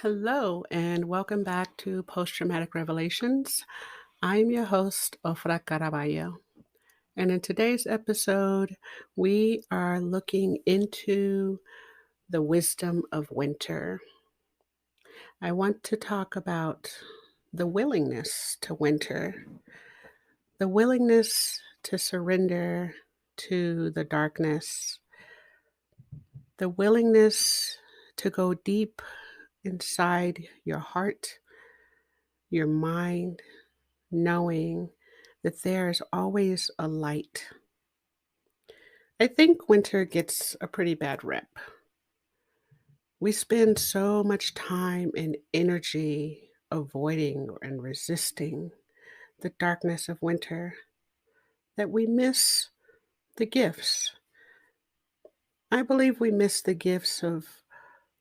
Hello, and welcome back to Post Traumatic Revelations. I'm your host, Afrah Caraballo. And in today's episode, we are looking into the wisdom of winter. I want to talk about the willingness to winter, the willingness to surrender to the darkness, the willingness to go deep inside your heart, your mind, knowing that there's always a light. I think winter gets a pretty bad rep. We spend so much time and energy avoiding and resisting the darkness of winter that we miss the gifts. I believe we miss the gifts of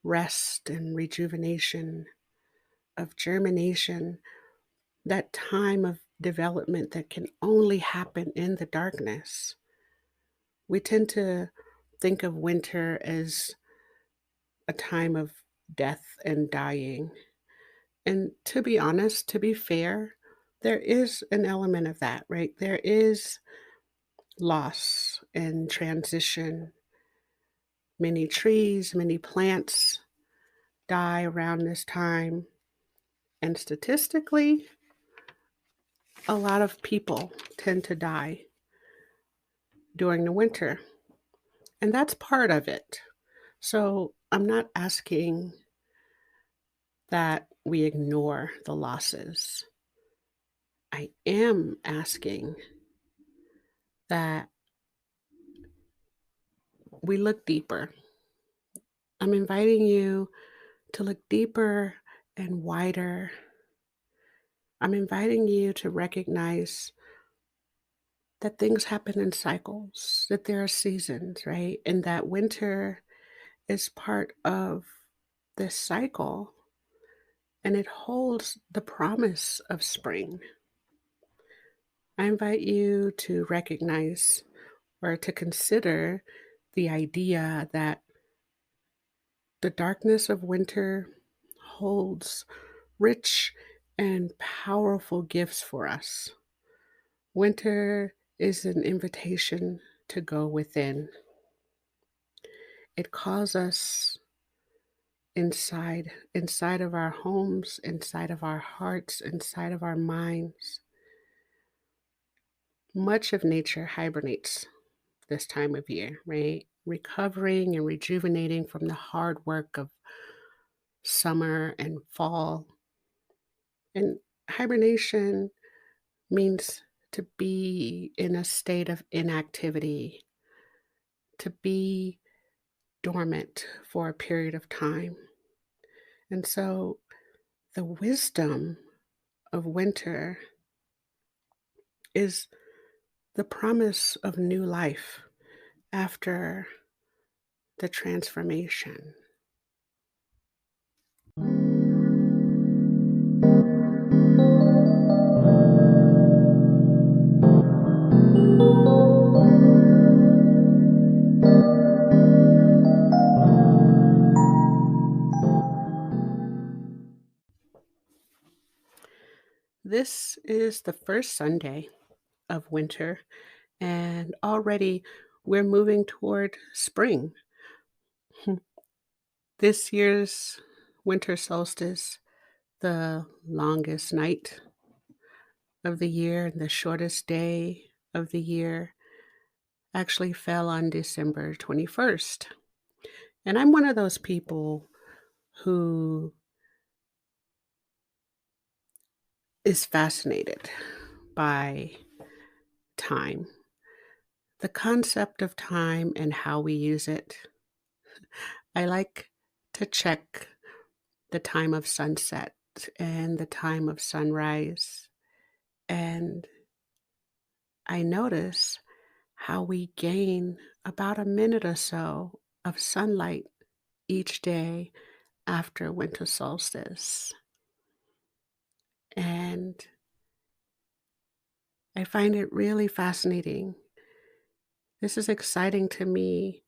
rest and rejuvenation, of germination, that time of development that can only happen in the darkness. We tend to think of winter as a time of death and dying. And to be honest, to be fair, there is an element of that, right? There is loss and transition. Many trees, many plants die around this time. And statistically, a lot of people tend to die during the winter. And that's part of it. So I'm not asking that we ignore the losses. I am asking that we look deeper. I'm inviting you to look deeper and wider. I'm inviting you to recognize that things happen in cycles, that there are seasons, right? And that winter is part of this cycle and it holds the promise of spring. I invite you to recognize or to consider the idea that the darkness of winter holds rich and powerful gifts for us. Winter is an invitation to go within. It calls us inside of our homes, inside of our hearts, inside of our minds. Much of nature hibernates this time of year, right? Recovering and rejuvenating from the hard work of summer and fall. And hibernation means to be in a state of inactivity, to be dormant for a period of time. And so the wisdom of winter is the promise of new life after the transformation. This is the first Sunday of winter, and already we're moving toward spring. This year's winter solstice, the longest night of the year and the shortest day of the year, actually fell on December 21st. And I'm one of those people who is fascinated by time, the concept of time and how we use it. I like to check the time of sunset and the time of sunrise. And I notice how we gain about a minute or so of sunlight each day after winter solstice. And I find it really fascinating. This is exciting to me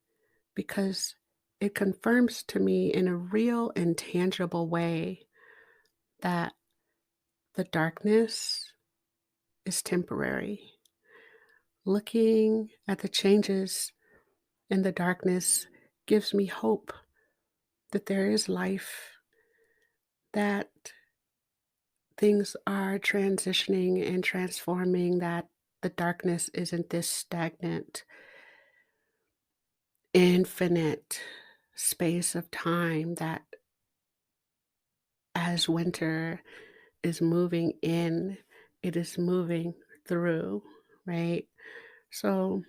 because it confirms to me in a real and tangible way that the darkness is temporary. Looking at the changes in the darkness gives me hope that there is life, that things are transitioning and transforming, that the darkness isn't this stagnant, infinite space of time that as winter is moving in, it is moving through, right? So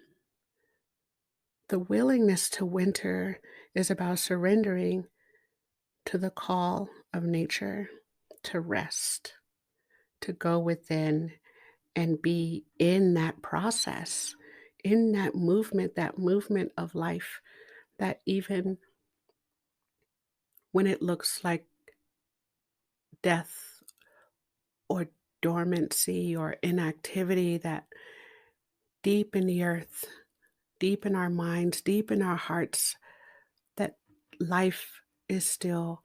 the willingness to winter is about surrendering to the call of nature, to rest, to go within and be in that process, in that movement of life, that even when it looks like death or dormancy or inactivity, that deep in the earth, deep in our minds, deep in our hearts, that life is still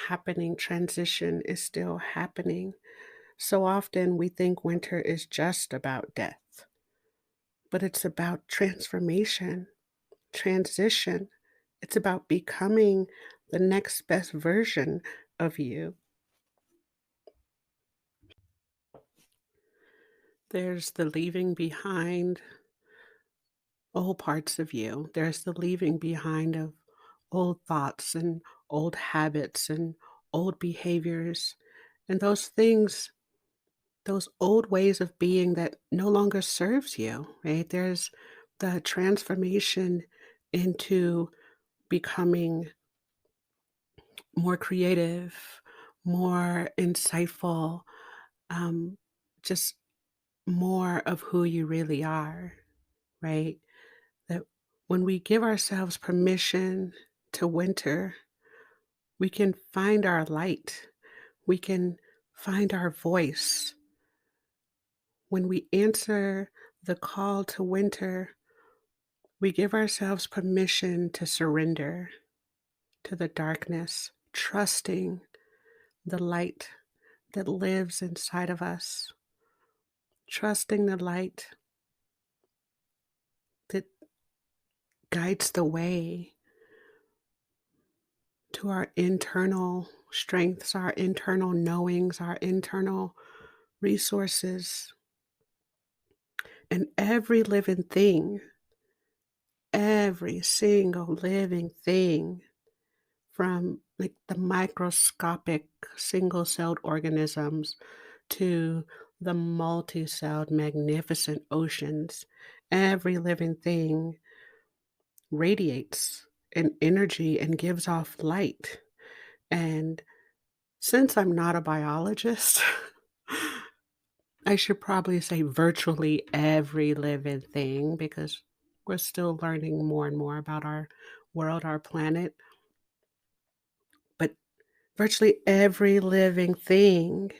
happening, transition is still happening. So often we think winter is just about death, but it's about transformation, transition. It's about becoming the next best version of you. There's the leaving behind old parts of you. There's the leaving behind of old thoughts and old habits and old behaviors and those things, those old ways of being that no longer serves you, right? There's the transformation into becoming more creative, more insightful, um, just more of who you really are, right? That when we give ourselves permission to winter, we can find our light, we can find our voice. When we answer the call to winter, we give ourselves permission to surrender to the darkness, trusting the light that lives inside of us, trusting the light that guides the way to our internal strengths, our internal knowings, our internal resources. And every living thing, every single living thing, from like the microscopic single celled organisms to the multi celled magnificent oceans, every living thing radiates an energy and gives off light. And since I'm not a biologist, I should probably say virtually every living thing because we're still learning more and more about our world, our planet. But virtually every living thing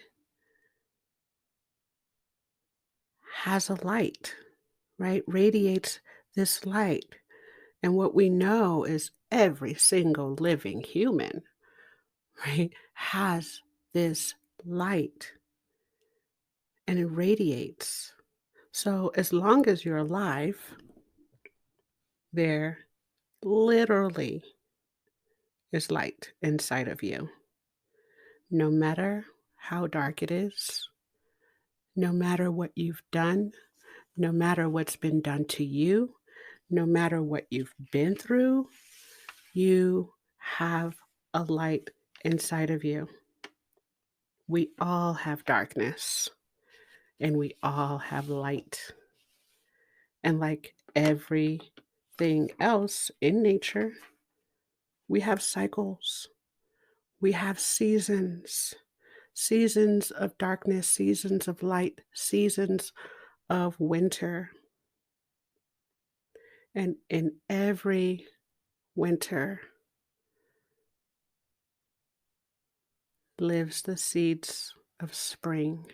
has a light, right? Radiates this light. And what we know is every single living human, right, has this light and it radiates. So as long as you're alive, there literally is light inside of you. No matter how dark it is, no matter what you've done, no matter what's been done to you, no matter what you've been through, you have a light inside of you. We all have darkness and we all have light. And like everything else in nature, we have cycles, we have seasons, seasons of darkness, seasons of light, seasons of winter. And in every winter lives the seeds of spring.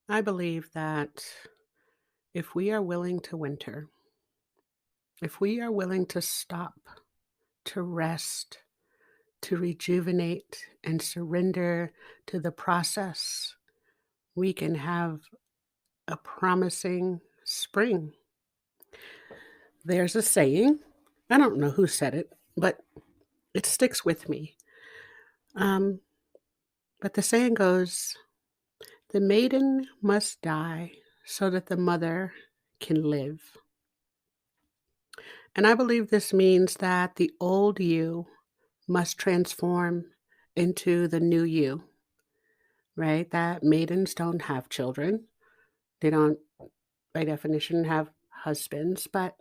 I believe that if we are willing to winter, if we are willing to stop, to rest, to rejuvenate, and surrender to the process, we can have a promising spring. There's a saying, I don't know who said it, but it sticks with me. Um, but the saying goes, the maiden must die so that the mother can live. And I believe this means that the old you must transform into the new you, right? That maidens don't have children. They don't, by definition, have husbands. But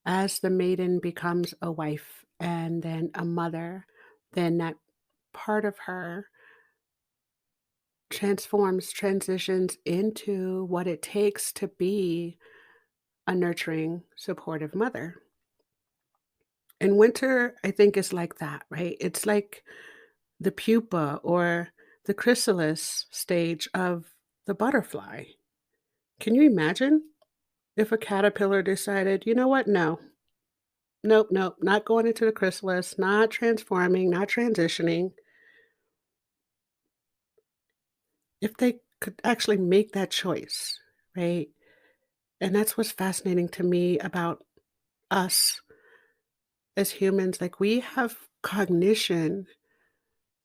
as the maiden becomes a wife and then a mother, then that part of her transforms, transitions into what it takes to be a nurturing, supportive mother. And winter, I think, is like that, right? It's like the pupa or the chrysalis stage of the butterfly. Can you imagine if a caterpillar decided, you know what? No, nope, nope, not going into the chrysalis, not transforming, not transitioning. If they could actually make that choice, right? And that's what's fascinating to me about us as humans. Like we have cognition,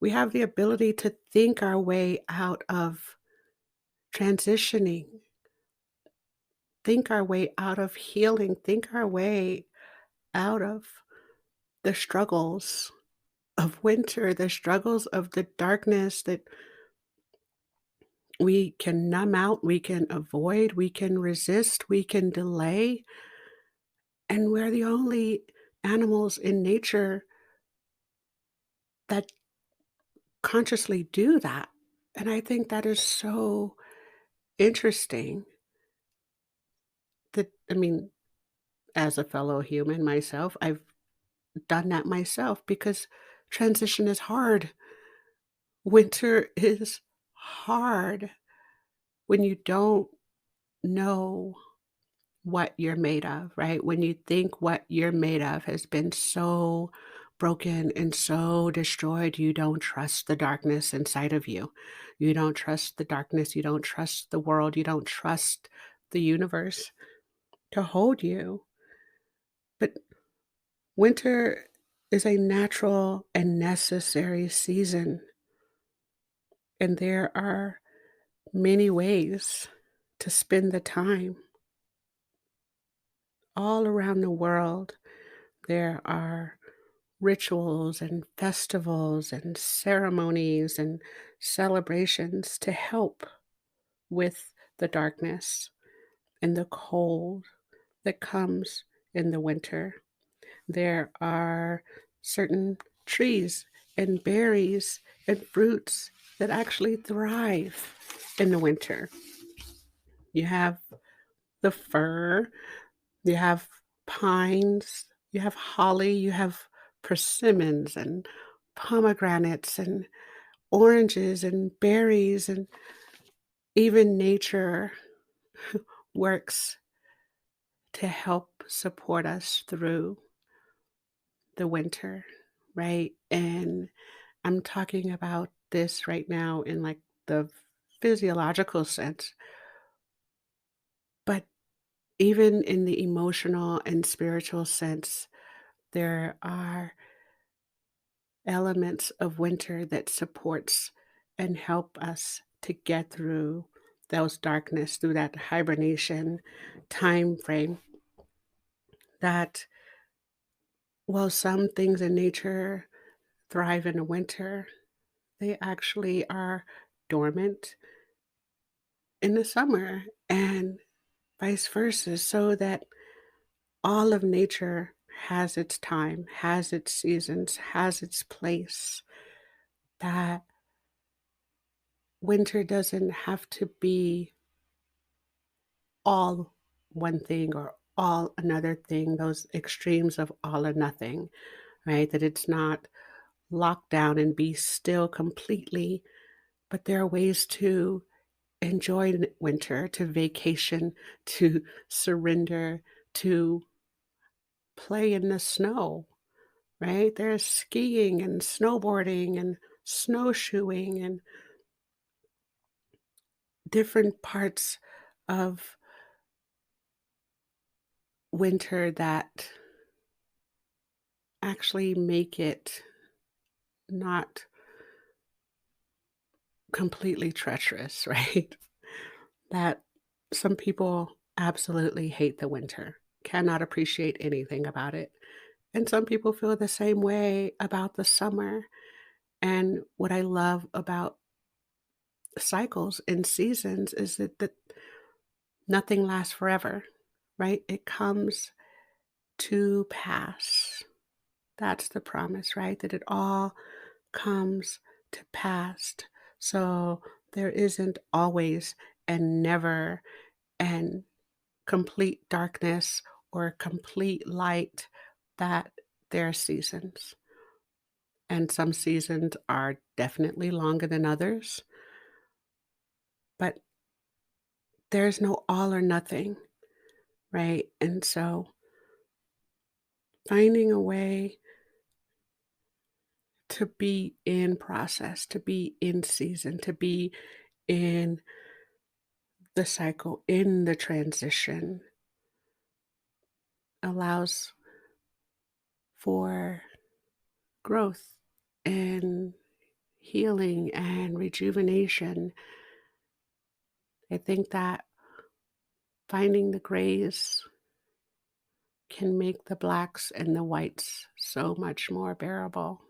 we have the ability to think our way out of transitioning, think our way out of healing, think our way out of the struggles of winter, the struggles of the darkness that we can numb out, we can avoid, we can resist, we can delay. And we're the only animals in nature that consciously do that. And I think that is so interesting that, I mean, as a fellow human myself, I've done that myself because transition is hard. Winter is hard when you don't know what you're made of, right? When you think what you're made of has been so broken and so destroyed, you don't trust the darkness inside of you. You don't trust the darkness. You don't trust the world. You don't trust the universe to hold you. But winter is a natural and necessary season. And there are many ways to spend the time all around the world. There are rituals and festivals and ceremonies and celebrations to help with the darkness and the cold that comes in the winter. There are certain trees and berries and fruits that actually thrive in the winter. You have the fir, you have pines, you have holly, you have persimmons and pomegranates and oranges and berries, and even nature works to help support us through the winter, right? And I'm talking about this right now in like the physiological sense, but even in the emotional and spiritual sense, there are elements of winter that supports and help us to get through those darkness, through that hibernation time frame. That while some things in nature thrive in the winter, they actually are dormant in the summer and vice versa, so that all of nature has its time, has its seasons, has its place. That winter doesn't have to be all one thing or all another thing, those extremes of all or nothing, right? That it's not lock down and be still completely, but there are ways to enjoy winter, to vacation, to surrender, to play in the snow, right? There's skiing and snowboarding and snowshoeing and different parts of winter that actually make it not completely treacherous, right? That some people absolutely hate the winter, cannot appreciate anything about it. And some people feel the same way about the summer. And what I love about cycles and seasons is that nothing lasts forever, right? It comes to pass. That's the promise, right? That it all comes to pass. So there isn't always and never and complete darkness or complete light, that there are seasons. And some seasons are definitely longer than others, but there's no all or nothing, right? And so finding a way to be in process, to be in season, to be in the cycle, in the transition, allows for growth and healing and rejuvenation. I think that finding the grays can make the blacks and the whites so much more bearable.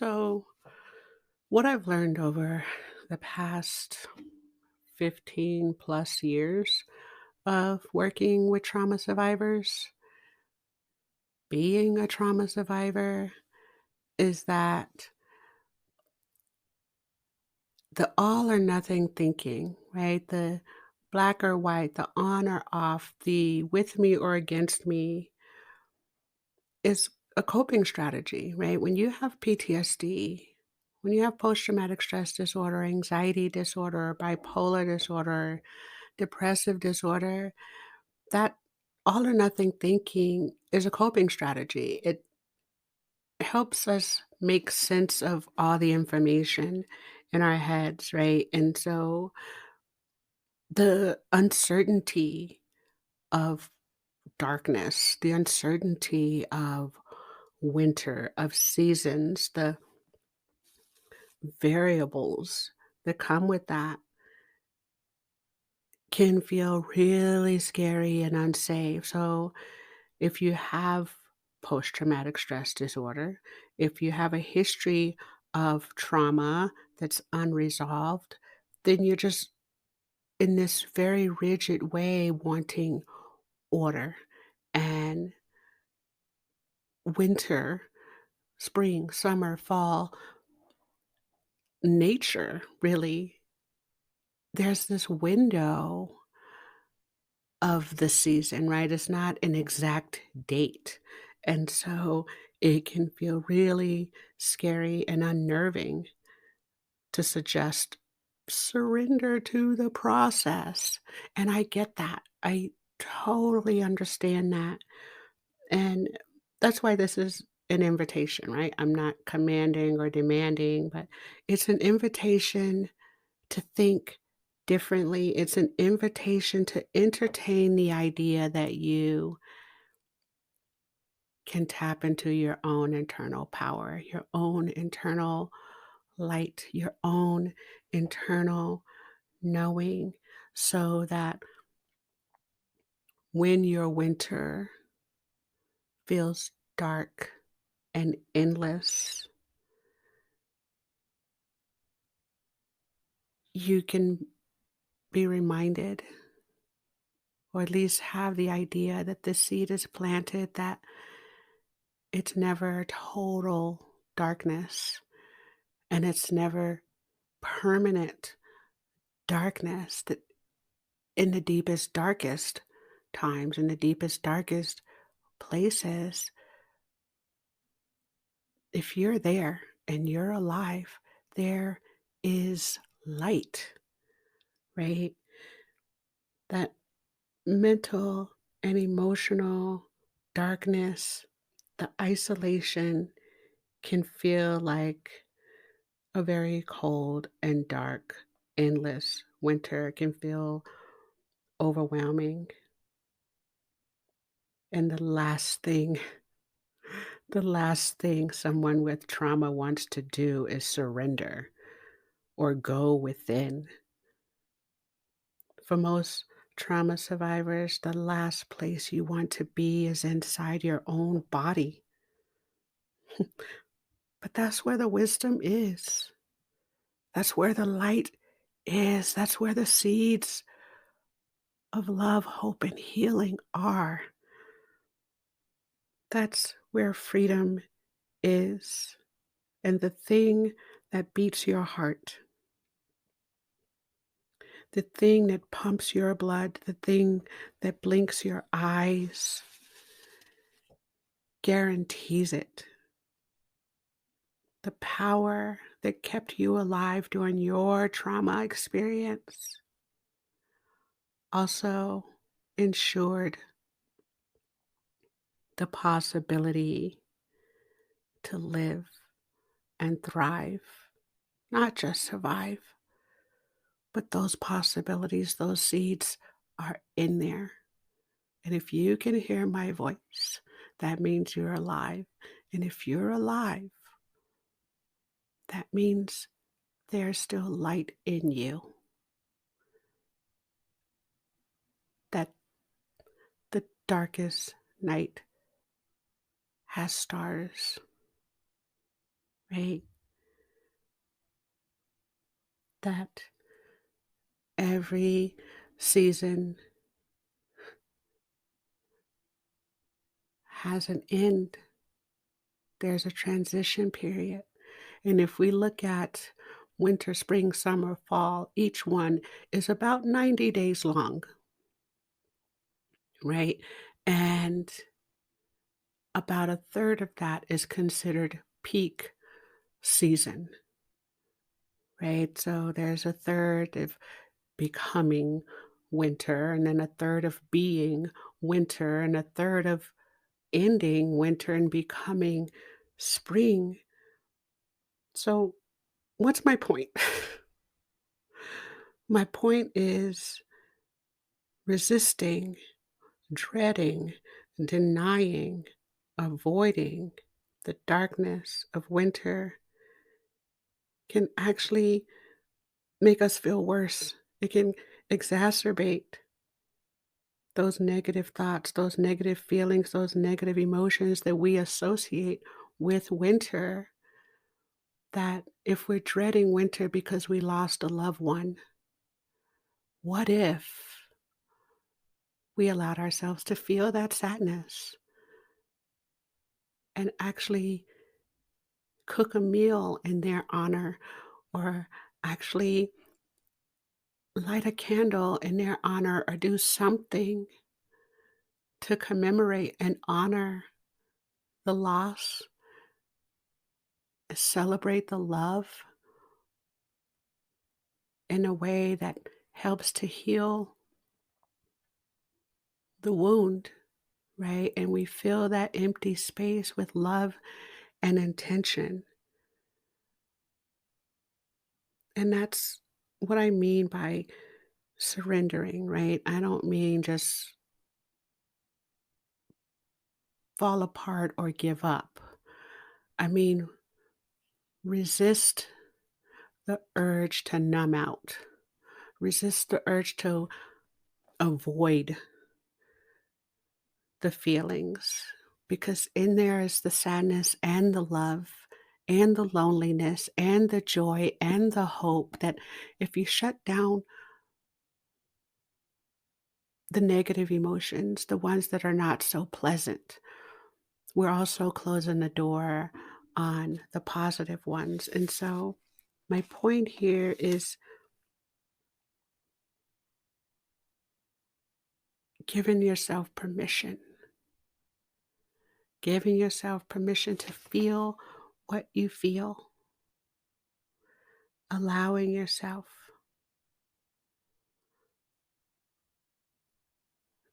So, what I've learned over the past 15 plus years of working with trauma survivors, being a trauma survivor, is that the all or nothing thinking, right? The black or white, the on or off, the with me or against me is a coping strategy, right? When you have PTSD, when you have post traumatic stress disorder, anxiety disorder, bipolar disorder, depressive disorder, that all or nothing thinking is a coping strategy. It helps us make sense of all the information in our heads, right? And so the uncertainty of darkness, the uncertainty of winter, of seasons, the variables that come with that can feel really scary and unsafe. So, if you have post traumatic stress disorder, if you have a history of trauma that's unresolved, then you're just in this very rigid way wanting order. And winter, spring, summer, fall, nature really, there's this window of the season, right? It's not an exact date. And so it can feel really scary and unnerving to suggest surrender to the process. And I get that. I totally understand that. And that's why this is an invitation, right? I'm not commanding or demanding, but it's an invitation to think differently. It's an invitation to entertain the idea that you can tap into your own internal power, your own internal light, your own internal knowing, so that when your winter feels dark and endless, you can be reminded, or at least have the idea that the seed is planted, that it's never total darkness. and it's never permanent darkness that in the deepest, darkest times, in the deepest, darkest places, if you're there and you're alive, there is light, right? That mental and emotional darkness, the isolation can feel like a very cold and dark, endless winter. It can feel overwhelming. And the last thing someone with trauma wants to do is surrender or go within. For most trauma survivors, the last place you want to be is inside your own body. But that's where the wisdom is. That's where the light is. That's where the seeds of love, hope, and healing are. That's where freedom is. And the thing that beats your heart, the thing that pumps your blood, the thing that blinks your eyes, guarantees it. The power that kept you alive during your trauma experience also ensured the possibility to live and thrive, not just survive, but those possibilities, those seeds are in there. And if you can hear my voice, that means you're alive. And if you're alive, that means there's still light in you, that the darkest night has stars, right? That every season has an end. There's a transition period. And if we look at winter, spring, summer, fall, each one is about 90 days long, right? And about a third of that is considered peak season, right? So there's a third of becoming winter, and then a third of being winter, and a third of ending winter and becoming spring. So, what's my point? My point is resisting, dreading, denying, avoiding the darkness of winter can actually make us feel worse. It can exacerbate those negative thoughts, those negative feelings, those negative emotions that we associate with winter. That if we're dreading winter because we lost a loved one, what if we allowed ourselves to feel that sadness and actually cook a meal in their honor or actually light a candle in their honor or do something to commemorate and honor the loss, celebrate the love in a way that helps to heal the wound, right? And we fill that empty space with love and intention. And that's what I mean by surrendering, right? I don't mean just fall apart or give up. I mean, resist the urge to numb out, resist the urge to avoid the feelings, because in there is the sadness and the love and the loneliness and the joy and the hope that if you shut down the negative emotions, the ones that are not so pleasant, we're also closing the door on the positive ones. And so my point here is giving giving yourself permission to feel what you feel, allowing yourself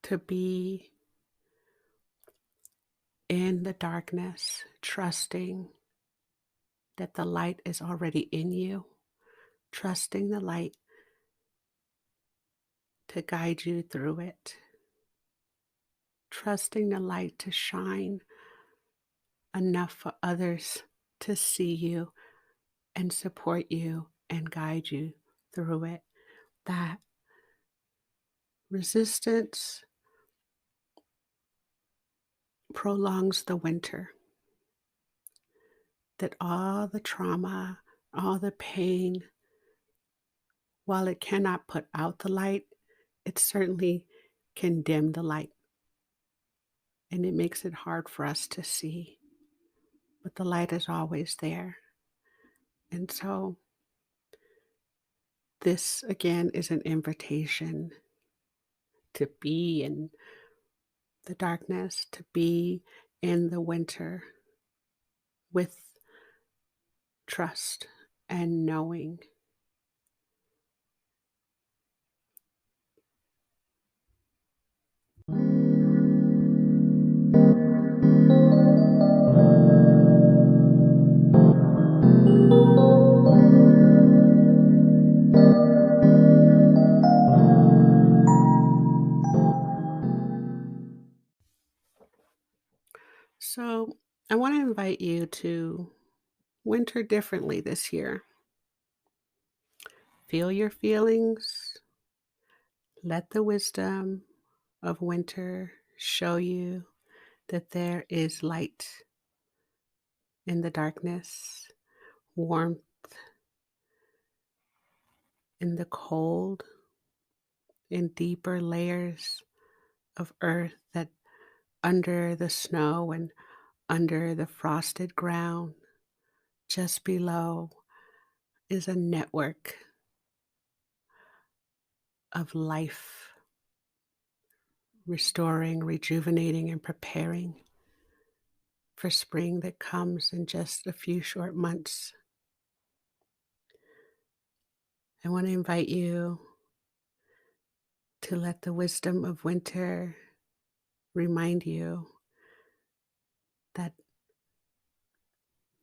to be in the darkness, trusting that the light is already in you, trusting the light to guide you through it, trusting the light to shine enough for others to see you and support you and guide you through it. That resistance prolongs the winter, that all the trauma, all the pain, while it cannot put out the light, it certainly can dim the light. And it makes it hard for us to see. But the light is always there. And so this again is an invitation to be in the darkness, to be in the winter with trust and knowing. So I want to invite you to winter differently this year. Feel your feelings. Let the wisdom of winter show you that there is light in the darkness, warmth in the cold, in deeper layers of earth that under the snow and under the frosted ground, just below, is a network of life, restoring, rejuvenating, and preparing for spring that comes in just a few short months. I want to invite you to let the wisdom of winter remind you that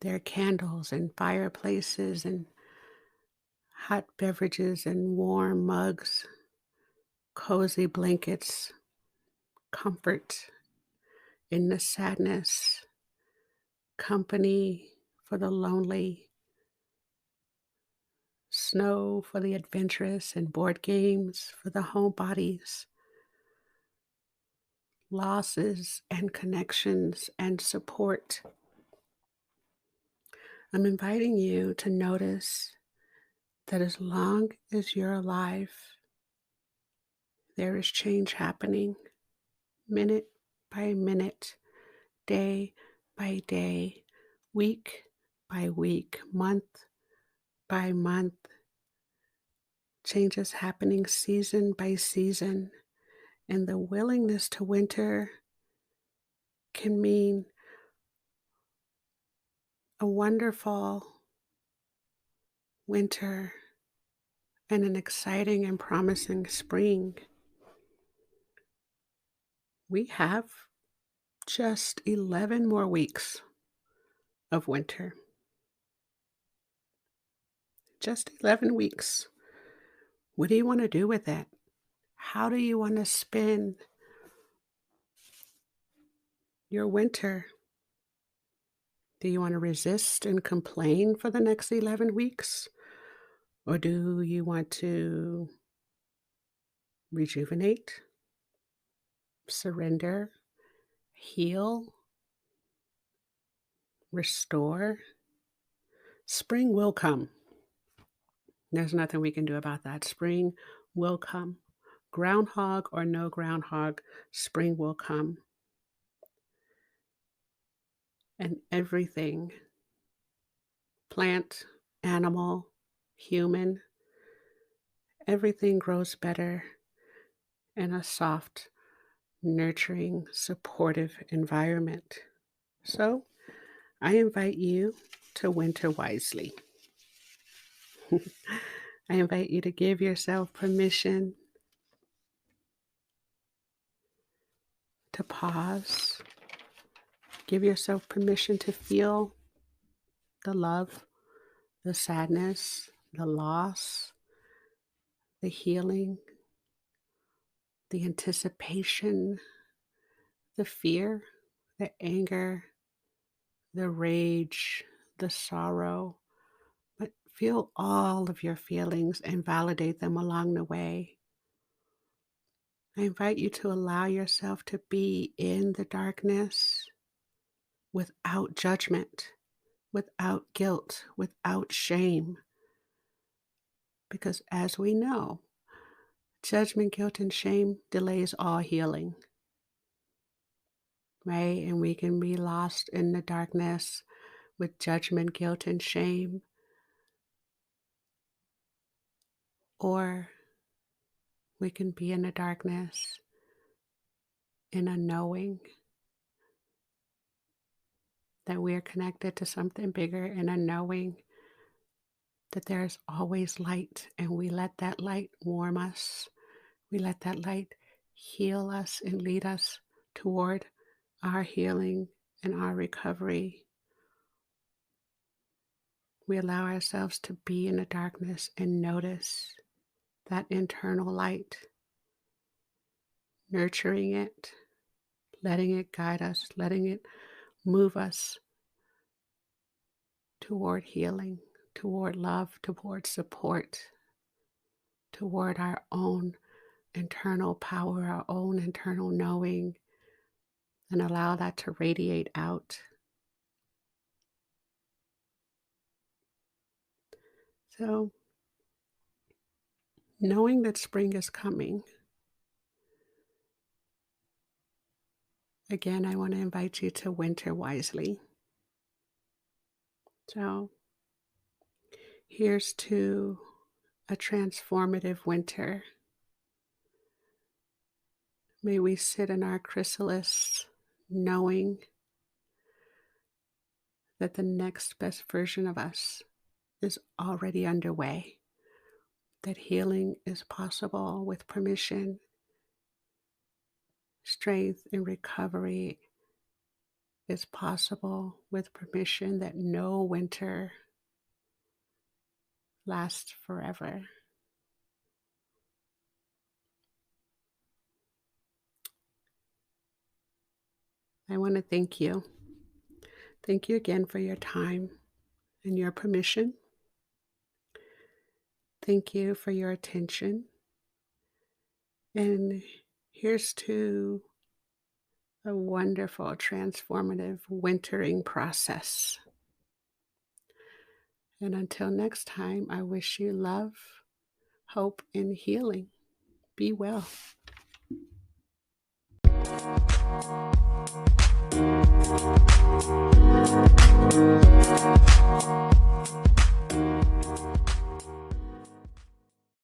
there are candles and fireplaces and hot beverages and warm mugs, cozy blankets, comfort in the sadness, company for the lonely, snow for the adventurous, and board games for the homebodies, losses and connections and support. I'm inviting you to notice that as long as you're alive, there is change happening minute by minute, day by day, week by week, month by month. Change is happening season by season. And the willingness to winter can mean a wonderful winter and an exciting and promising spring. We have just 11 more weeks of winter. Just 11 weeks. What do you want to do with it? How do you want to spend your winter? Do you want to resist and complain for the next 11 weeks? Or do you want to rejuvenate, surrender, heal, restore? Spring will come. There's nothing we can do about that. Spring will come. Groundhog or no groundhog, spring will come. And everything plant, animal, human, everything grows better in a soft, nurturing, supportive environment. So I invite you to winter wisely. I invite you to give yourself permission to pause. Give yourself permission to feel the love, the sadness, the loss, the healing, the anticipation, the fear, the anger, the rage, the sorrow. But feel all of your feelings and validate them along the way. I invite you to allow yourself to be in the darkness without judgment, without guilt, without shame. Because as we know, judgment, guilt, and shame delays all healing, right? And we can be lost in the darkness with judgment, guilt, and shame. Or we can be in the darkness in a knowing that we are connected to something bigger, and a knowing that there's always light, and we let that light warm us. We let that light heal us and lead us toward our healing and our recovery. We allow ourselves to be in the darkness and notice that internal light, nurturing it, letting it guide us, letting it move us toward healing, toward love, toward support, toward our own internal power, our own internal knowing, and allow that to radiate out. So, knowing that spring is coming, again, I want to invite you to winter wisely. So, here's to a transformative winter. May we sit in our chrysalis knowing that the next best version of us is already underway, that healing is possible with permission, strength and recovery is possible with permission, that no winter lasts forever. I want to thank you. Thank you again for your time and your permission. Thank you for your attention. And here's to a wonderful, transformative wintering process. And until next time, I wish you love, hope, and healing. Be well.